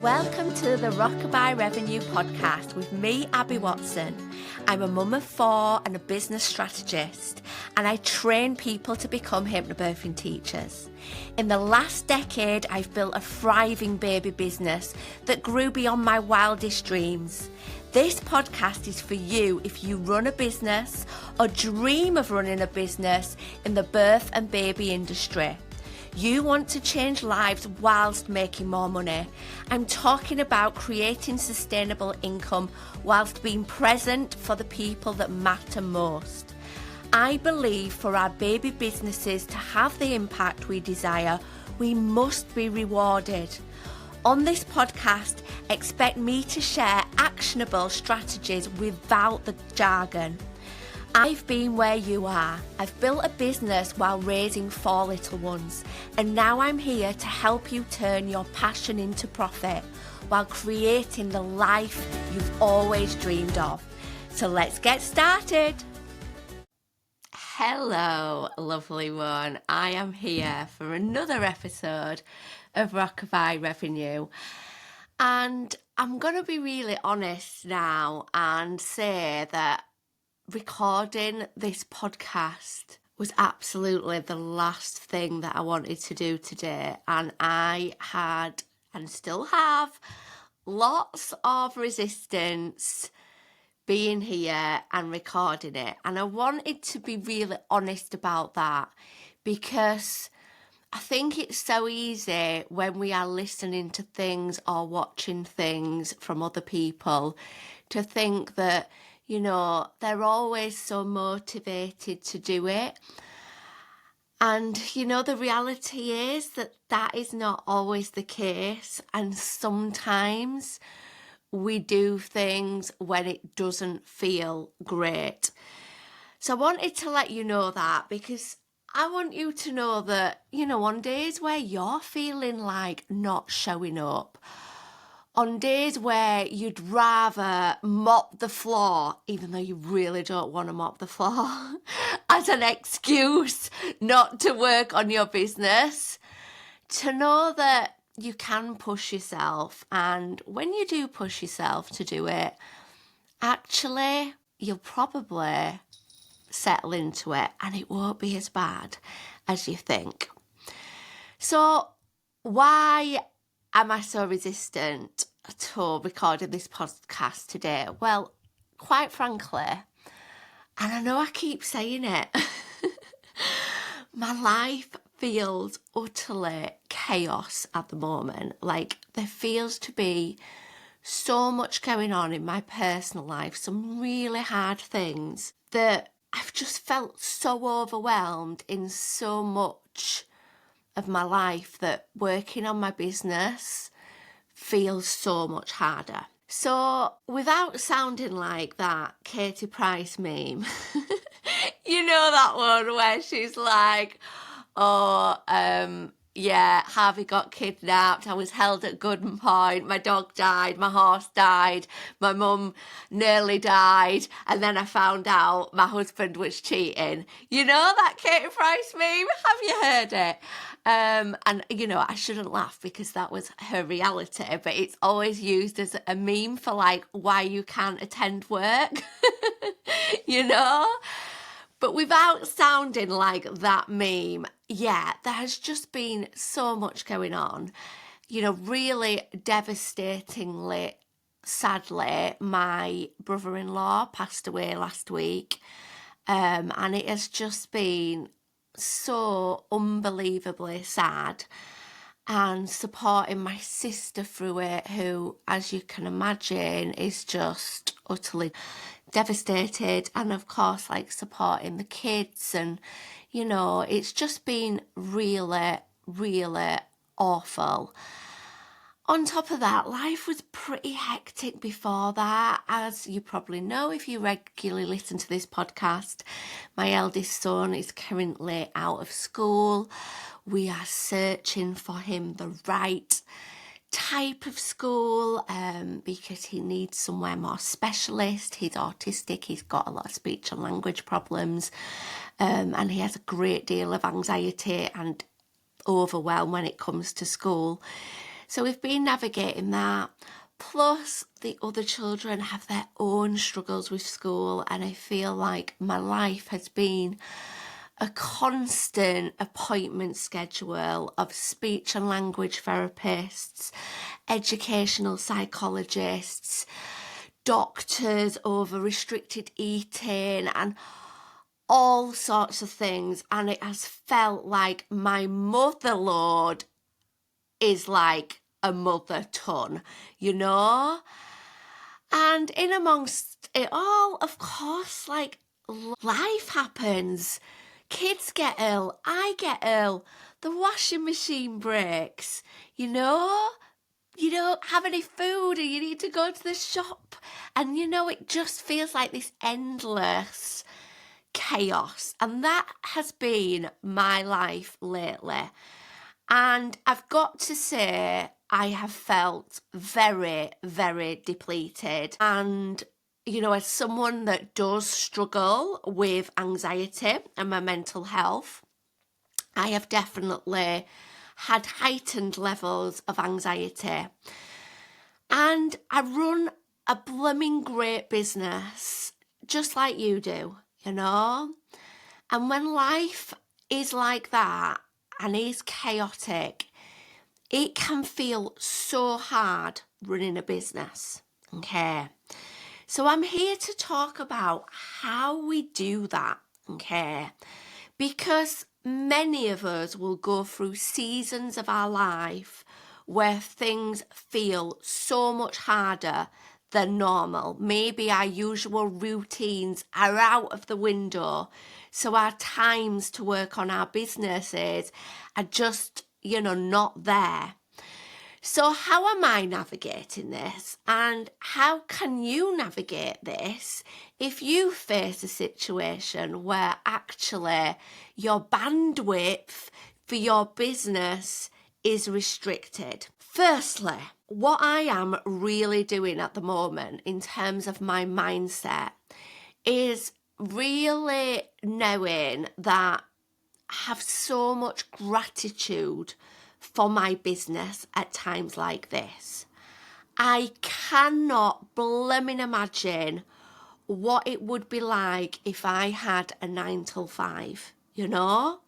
Welcome to the Rockabye Revenue Podcast with me, Abby Watson. I'm a mum of 4 and a business strategist, and I train people to become hypnobirthing teachers. In the last decade, I've built a thriving baby business that grew beyond my wildest dreams. This podcast is for you if you run a business or dream of running a business in the birth and baby industry. You want to change lives whilst making more money. I'm talking about creating sustainable income whilst being present for the people that matter most. I believe for our baby businesses to have the impact we desire, we must be rewarded. On this podcast, expect me to share actionable strategies without the jargon. I've been where you are. I've built a business while raising 4 little ones, and now I'm here to help you turn your passion into profit while creating the life you've always dreamed of. So let's get started. Hello, lovely one. I am here for another episode of Rockabye Revenue, and I'm going to be really honest now and say that recording this podcast was absolutely the last thing that I wanted to do today, and I had and still have lots of resistance being here and recording it, and I wanted to be really honest about that because I think it's so easy when we are listening to things or watching things from other people to think that, you know, they're always so motivated to do it. And, you know, the reality is that that is not always the case. And sometimes we do things when it doesn't feel great. So I wanted to let you know that because I want you to know that, you know, on days where you're feeling like not showing up, on days where you'd rather mop the floor, even though you really don't want to mop the floor, as an excuse not to work on your business, to know that you can push yourself. And when you do push yourself to do it, actually, you'll probably settle into it and it won't be as bad as you think. So why am I so resistant to recording this podcast today? Well, quite frankly, and I know I keep saying it, my life feels utterly chaos at the moment. Like, there feels to be so much going on in my personal life, some really hard things that I've just felt so overwhelmed in so much of my life that working on my business feels so much harder. So without sounding like that Katie Price meme, you know that one where she's like, yeah, Harvey got kidnapped, I was held at gunpoint, my dog died, my horse died, my mum nearly died, and then I found out my husband was cheating. You know that Katie Price meme? Have you heard it? And, you know, I shouldn't laugh because that was her reality, but it's always used as a meme for, like, why you can't attend work, you know? But without sounding like that meme, yeah, there has just been so much going on. You know, really devastatingly, sadly, my brother-in-law passed away last week. And it has just been so unbelievably sad. And supporting my sister through it, who, as you can imagine, is just utterly devastated, and of course, like, supporting the kids, and, you know, it's just been really, really awful. On top of that, life was pretty hectic before that. As you probably know, if you regularly listen to this podcast, my eldest son is currently out of school. We are searching for him the right type of school because he needs somewhere more specialist. He's autistic, he's got a lot of speech and language problems, and he has a great deal of anxiety and overwhelm when it comes to school. So we've been navigating that. Plus, the other children have their own struggles with school, and I feel like my life has been a constant appointment schedule of speech and language therapists, educational psychologists, doctors over restricted eating, and all sorts of things. And it has felt like my motherload is like a mother ton, you know? And in amongst it all, of course, like life happens. Kids get ill, I get ill, the washing machine breaks, you don't have any food and you need to go to the shop. And it just feels like this endless chaos. And that has been my life lately. And I've got to say, I have felt very, very depleted. And as someone that does struggle with anxiety and my mental health, I have definitely had heightened levels of anxiety. And I run a blooming great business, just like you do, And when life is like that and is chaotic, it can feel so hard running a business, okay? So I'm here to talk about how we do that, okay? Because many of us will go through seasons of our life where things feel so much harder than normal. Maybe our usual routines are out of the window, so our times to work on our businesses are just, not there. So how am I navigating this, and how can you navigate this if you face a situation where actually your bandwidth for your business is restricted? Firstly, what I am really doing at the moment in terms of my mindset is really knowing that I have so much gratitude for my business at times like this. I cannot blooming imagine what it would be like if I had a 9-to-5,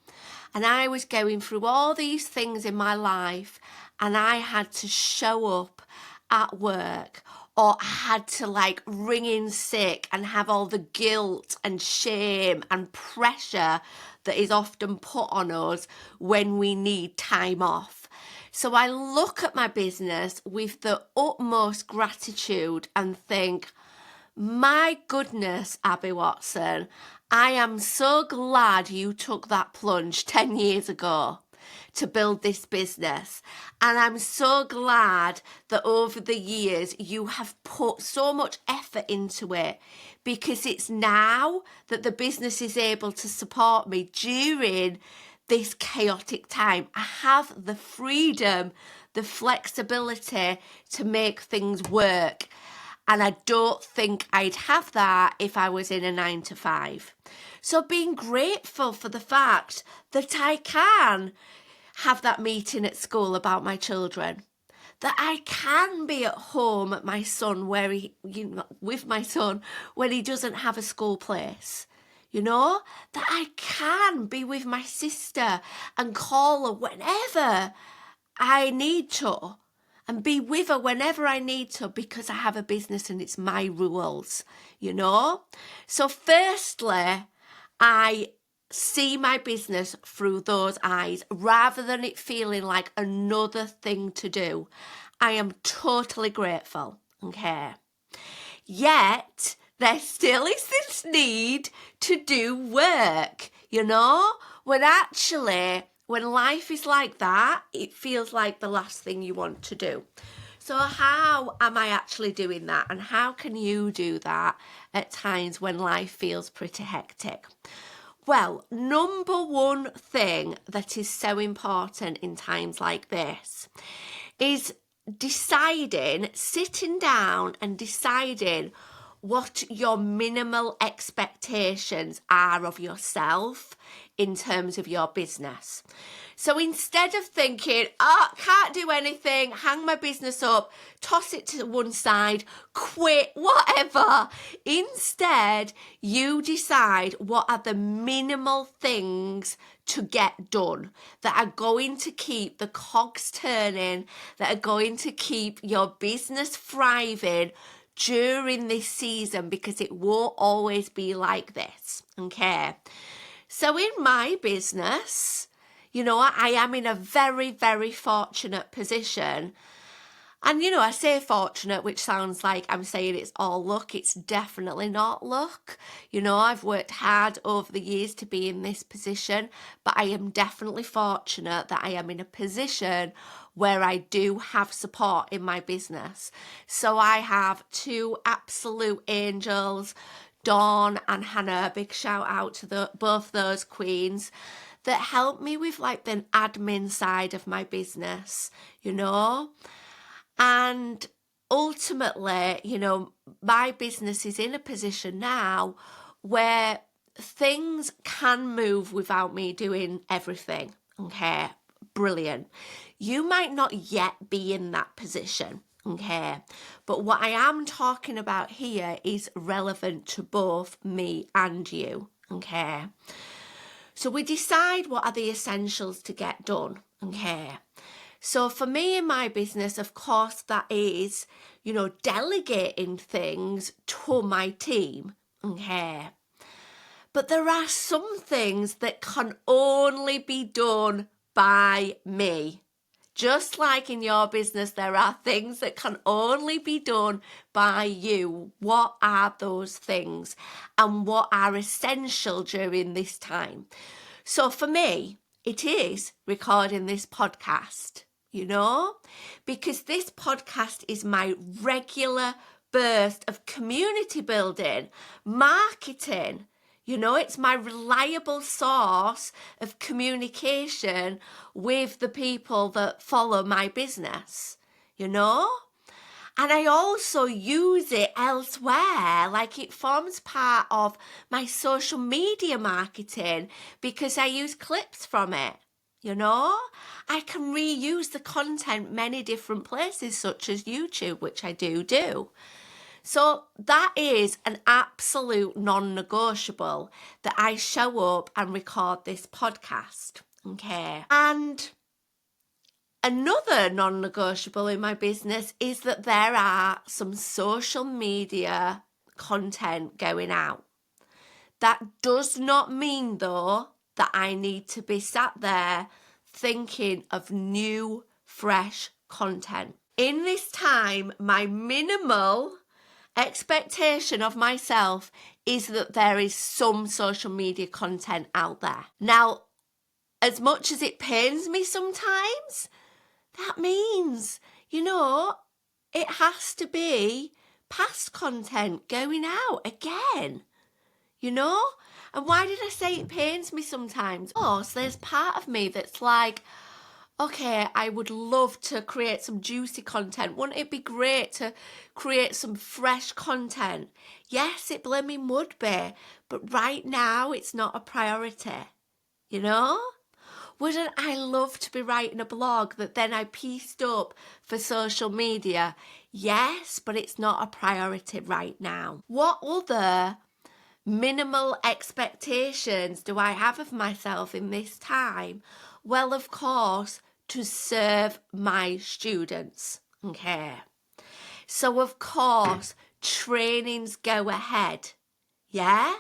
And I was going through all these things in my life, and I had to show up at work, or I had to ring in sick and have all the guilt and shame and pressure that is often put on us when we need time off. So I look at my business with the utmost gratitude and think, my goodness, Abby Watson, I am so glad you took that plunge 10 years ago to build this business. And I'm so glad that over the years you have put so much effort into it, because it's now that the business is able to support me during this chaotic time. I have the freedom, the flexibility to make things work. And I don't think I'd have that if I was in a 9-to-5. So being grateful for the fact that I can have that meeting at school about my children, that I can be at home at my son with my son when he doesn't have a school place, that I can be with my sister and call her whenever I need to, and be with her whenever I need to, because I have a business and it's my rules, So firstly, I see my business through those eyes rather than it feeling like another thing to do. I am totally grateful, okay? Yet, there still is this need to do work, when life is like that, it feels like the last thing you want to do. So how am I actually doing that? And how can you do that at times when life feels pretty hectic? Well, number one thing that is so important in times like this is sitting down and deciding what your minimal expectations are of yourself in terms of your business. So instead of thinking, can't do anything, hang my business up, toss it to one side, quit, whatever, instead you decide what are the minimal things to get done that are going to keep the cogs turning, that are going to keep your business thriving during this season, because it won't always be like this, okay? So in my business, I am in a very, very fortunate position. And, I say fortunate, which sounds like I'm saying it's all luck. It's definitely not luck. I've worked hard over the years to be in this position, but I am definitely fortunate that I am in a position where I do have support in my business. So I have two absolute angels, Dawn and Hannah, big shout out to both those queens, that help me with like the admin side of my business, and ultimately, my business is in a position now where things can move without me doing everything. Okay, brilliant. You might not yet be in that position. Okay, but what I am talking about here is relevant to both me and you. Okay, so we decide what are the essentials to get done. Okay, so for me in my business, of course, that is, delegating things to my team. Okay, but there are some things that can only be done by me. Just like in your business, there are things that can only be done by you. What are those things, and what are essential during this time? So for me, it is recording this podcast, because this podcast is my regular burst of community building, marketing. It's my reliable source of communication with the people that follow my business, and I also use it elsewhere, like it forms part of my social media marketing because I use clips from it. I can reuse the content many different places, such as YouTube, which I do. So that is an absolute non-negotiable, that I show up and record this podcast, okay? And another non-negotiable in my business is that there are some social media content going out. That does not mean, though, that I need to be sat there thinking of new, fresh content. In this time, my minimal expectation of myself is that there is some social media content out there. Now, as much as it pains me sometimes, that means, it has to be past content going out again, And why did I say it pains me sometimes? Oh, so there's part of me that's like, okay, I would love to create some juicy content. Wouldn't it be great to create some fresh content? Yes, it blooming would be, but right now it's not a priority, Wouldn't I love to be writing a blog that then I pieced up for social media? Yes, but it's not a priority right now. What other minimal expectations do I have of myself in this time? Well, of course, to serve my students, okay? So, of course, trainings go ahead, yeah?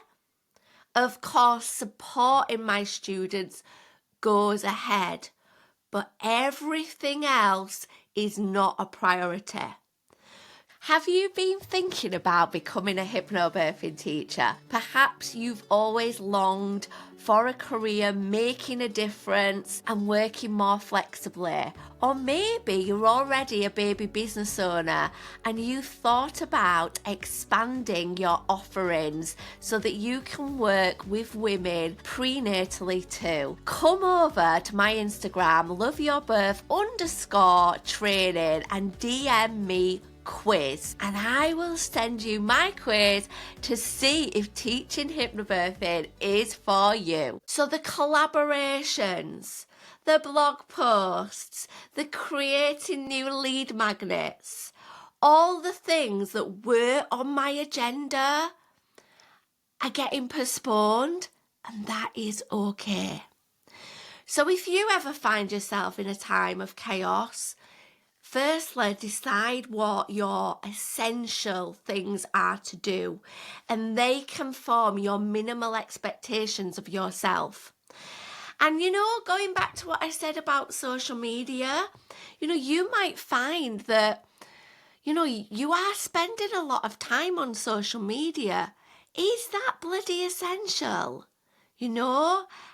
Of course, supporting my students goes ahead, but everything else is not a priority. Have you been thinking about becoming a hypnobirthing teacher? Perhaps you've always longed for a career making a difference and working more flexibly. Or maybe you're already a baby business owner and you've thought about expanding your offerings so that you can work with women prenatally too. Come over to my Instagram, loveyourbirth_training, and DM me quiz, and I will send you my quiz to see if teaching hypnobirthing is for you. So the collaborations, the blog posts, the creating new lead magnets, all the things that were on my agenda are getting postponed, and that is okay. So if you ever find yourself in a time of chaos, firstly, decide what your essential things are to do, and they can form your minimal expectations of yourself. And, going back to what I said about social media, you might find that, you are spending a lot of time on social media. Is that bloody essential?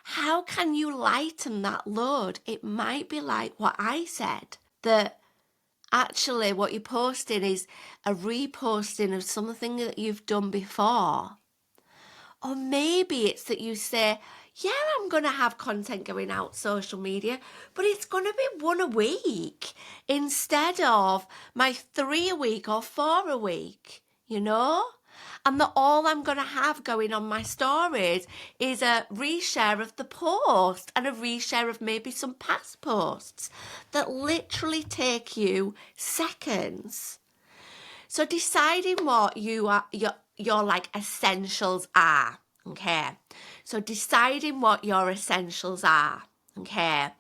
How can you lighten that load? It might be like what I said, that actually what you're posting is a reposting of something that you've done before. Or maybe it's that you say, yeah, I'm going to have content going out social media, but it's going to be 1 a week instead of my 3 a week or 4 a week, And that all I'm going to have going on my stories is a reshare of the post and a reshare of maybe some past posts that literally take you seconds. So deciding what your like essentials are, okay? So deciding what your essentials are, okay?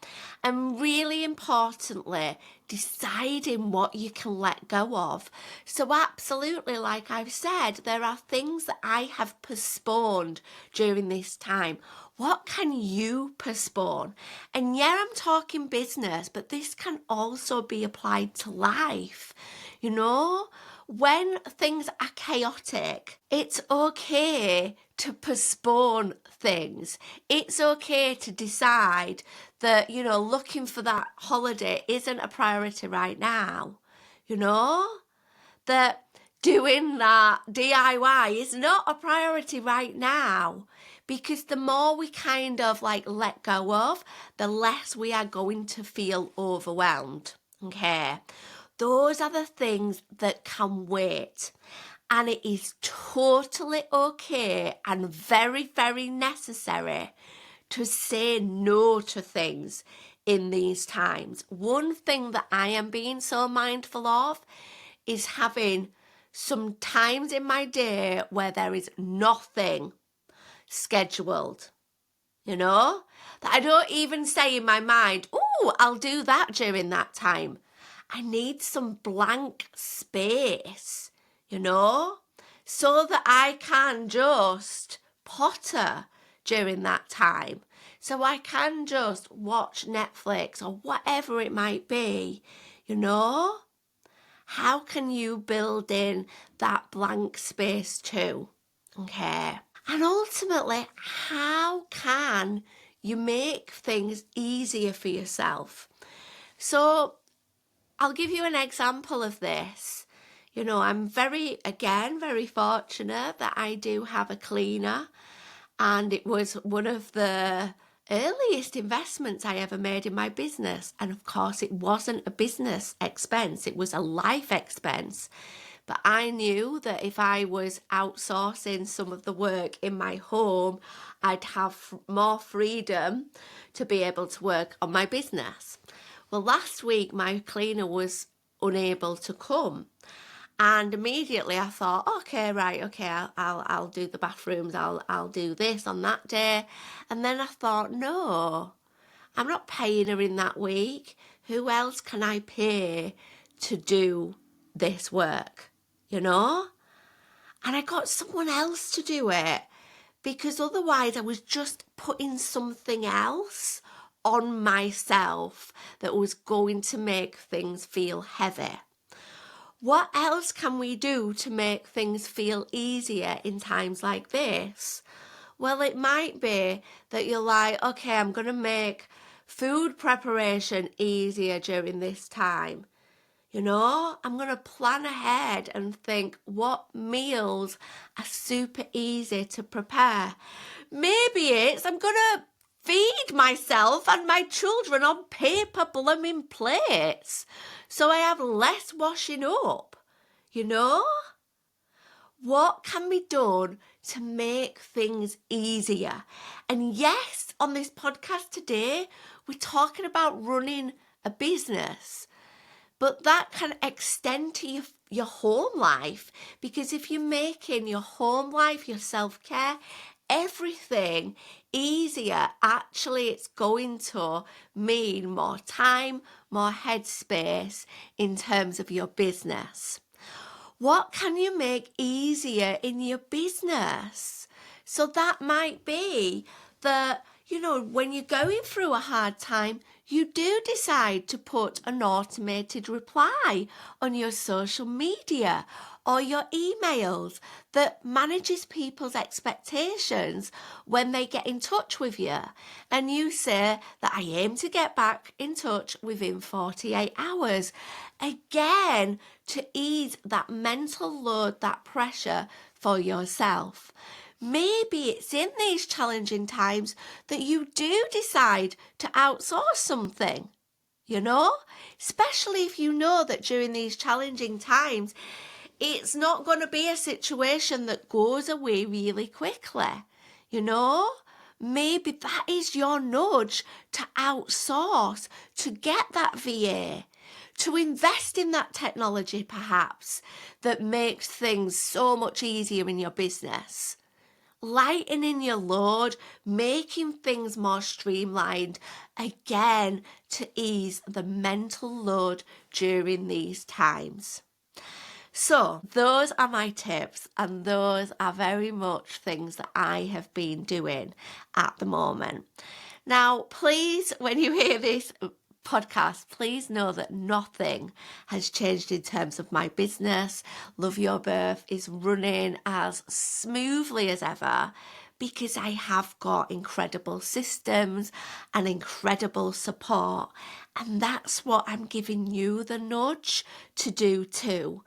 And really importantly, deciding what you can let go of. So absolutely, like I've said, there are things that I have postponed during this time. What can you postpone? And yeah, I'm talking business, but this can also be applied to life. When things are chaotic, it's okay to postpone things. It's okay to decide that, looking for that holiday isn't a priority right now. That doing that DIY is not a priority right now. Because the more we kind of let go of, the less we are going to feel overwhelmed. Okay. Those are the things that can wait. And it is totally okay and very, very necessary to say no to things in these times. One thing that I am being so mindful of is having some times in my day where there is nothing scheduled. That I don't even say in my mind, oh, I'll do that during that time. I need some blank space, so that I can just potter during that time. So I can just watch Netflix or whatever it might be, How can you build in that blank space too? Okay. And ultimately, how can you make things easier for yourself? So I'll give you an example of this. I'm very fortunate that I do have a cleaner, and it was one of the earliest investments I ever made in my business. And of course, it wasn't a business expense, it was a life expense. But I knew that if I was outsourcing some of the work in my home, I'd have more freedom to be able to work on my business. Well, last week, my cleaner was unable to come. And immediately I thought, okay, I'll do the bathrooms, I'll do this on that day. And then I thought, no, I'm not paying her in that week. Who else can I pay to do this work, And I got someone else to do it, because otherwise I was just putting something else on myself that was going to make things feel heavy. What else can we do to make things feel easier in times like this? Well, it might be that you're like, okay, I'm going to make food preparation easier during this time. I'm going to plan ahead and think what meals are super easy to prepare. Maybe it's I'm going to feed myself and my children on paper blooming plates so I have less washing up, You know? What can be done to make things easier? And yes, on this podcast today, we're talking about running a business, but that can extend to your home life, because if you're making your home life, your self-care, everything easier, actually it's going to mean more time, more headspace in terms of your business. What can you make easier in your business? So that might be that, when you're going through a hard time, you do decide to put an automated reply on your social media or your emails that manages people's expectations when they get in touch with you. And you say that I aim to get back in touch within 48 hours. Again, to ease that mental load, that pressure for yourself. Maybe it's in these challenging times that you do decide to outsource something, especially if you know that during these challenging times, it's not going to be a situation that goes away really quickly, Maybe that is your nudge to outsource, to get that VA, to invest in that technology perhaps that makes things so much easier in your business. Lightening your load, making things more streamlined, again, to ease the mental load during these times. So those are my tips, and those are very much things that I have been doing at the moment. Now, please, when you hear this podcast, please know that nothing has changed in terms of my business. Love Your Birth is running as smoothly as ever because I have got incredible systems and incredible support, and that's what I'm giving you the nudge to do too.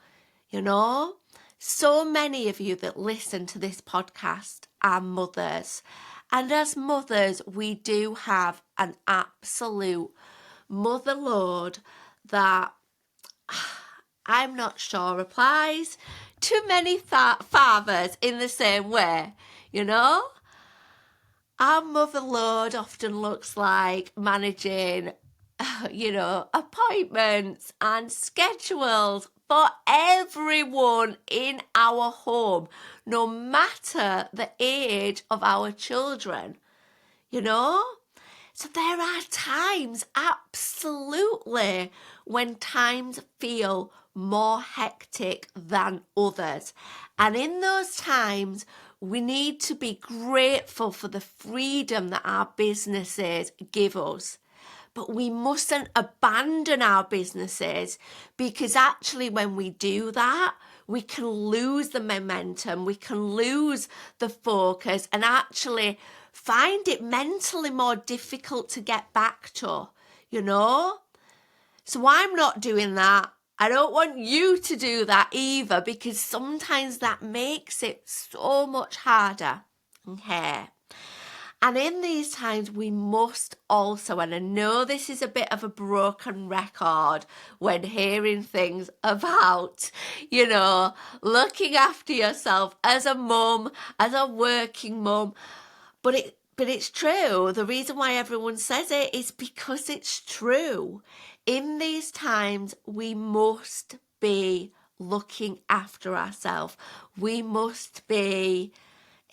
So many of you that listen to this podcast are mothers, and as mothers we do have an absolute mother load that I'm not sure applies to many fathers in the same way, Our mother load often looks like managing, appointments and schedules for everyone in our home, no matter the age of our children, So there are times, absolutely, when times feel more hectic than others. And in those times, we need to be grateful for the freedom that our businesses give us. But we mustn't abandon our businesses, because actually when we do that, we can lose the momentum, we can lose the focus, and actually find it mentally more difficult to get back to, So I'm not doing that. I don't want you to do that either, because sometimes that makes it so much harder. Okay. And in these times, we must also, and I know this is a bit of a broken record when hearing things about, looking after yourself as a mum, as a working mum, but it's true. The reason why everyone says it is because it's true. In these times, we must be looking after ourselves. We must be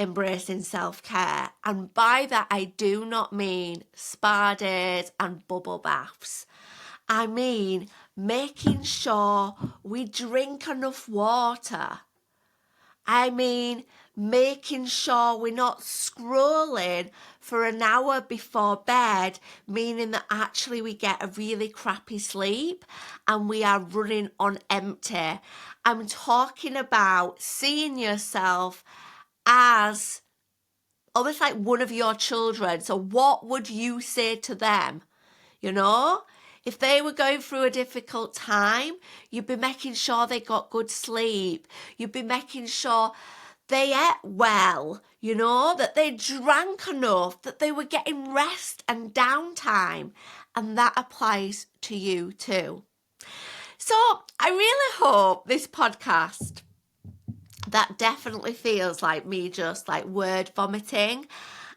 embracing self-care. And by that, I do not mean spa days and bubble baths. I mean making sure we drink enough water. I mean making sure we're not scrolling for an hour before bed, meaning that actually we get a really crappy sleep and we are running on empty. I'm talking about seeing yourself as almost like one of your children. So what would you say to them? If they were going through a difficult time, you'd be making sure they got good sleep. You'd be making sure they ate well, that they drank enough, that they were getting rest and downtime. And that applies to you too. So I really hope this podcast, that definitely feels like me just like word vomiting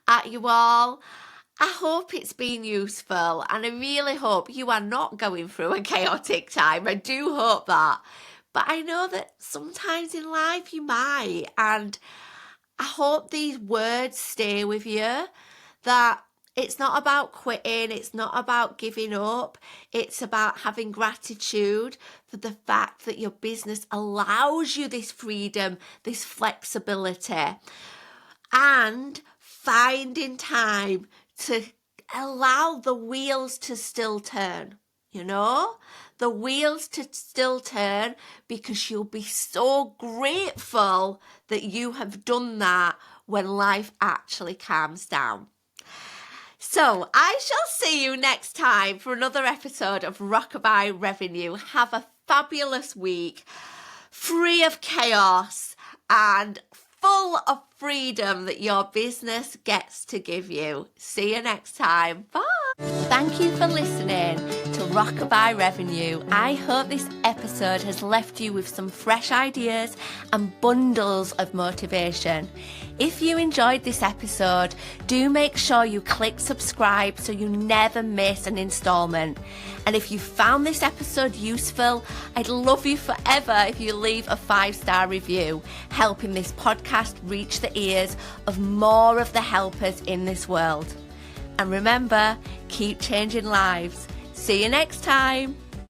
at you all. I hope it's been useful, and I really hope you are not going through a chaotic time. I do hope that. But I know that sometimes in life you might, and I hope these words stay with you, that it's not about quitting, it's not about giving up, it's about having gratitude for the fact that your business allows you this freedom, this flexibility, and finding time to allow the wheels to still turn, the wheels to still turn, because you'll be so grateful that you have done that when life actually calms down. So I shall see you next time for another episode of Rockabye Revenue. Have a fabulous week, free of chaos and full of freedom that your business gets to give you. See you next time. Bye. Thank you for listening to Rockabye Revenue. I hope this episode has left you with some fresh ideas and bundles of motivation. If you enjoyed this episode, do make sure you click subscribe so you never miss an installment. And if you found this episode useful, I'd love you forever if you leave a 5-star review, helping this podcast reach the ears of more of the helpers in this world. And remember, keep changing lives. See you next time.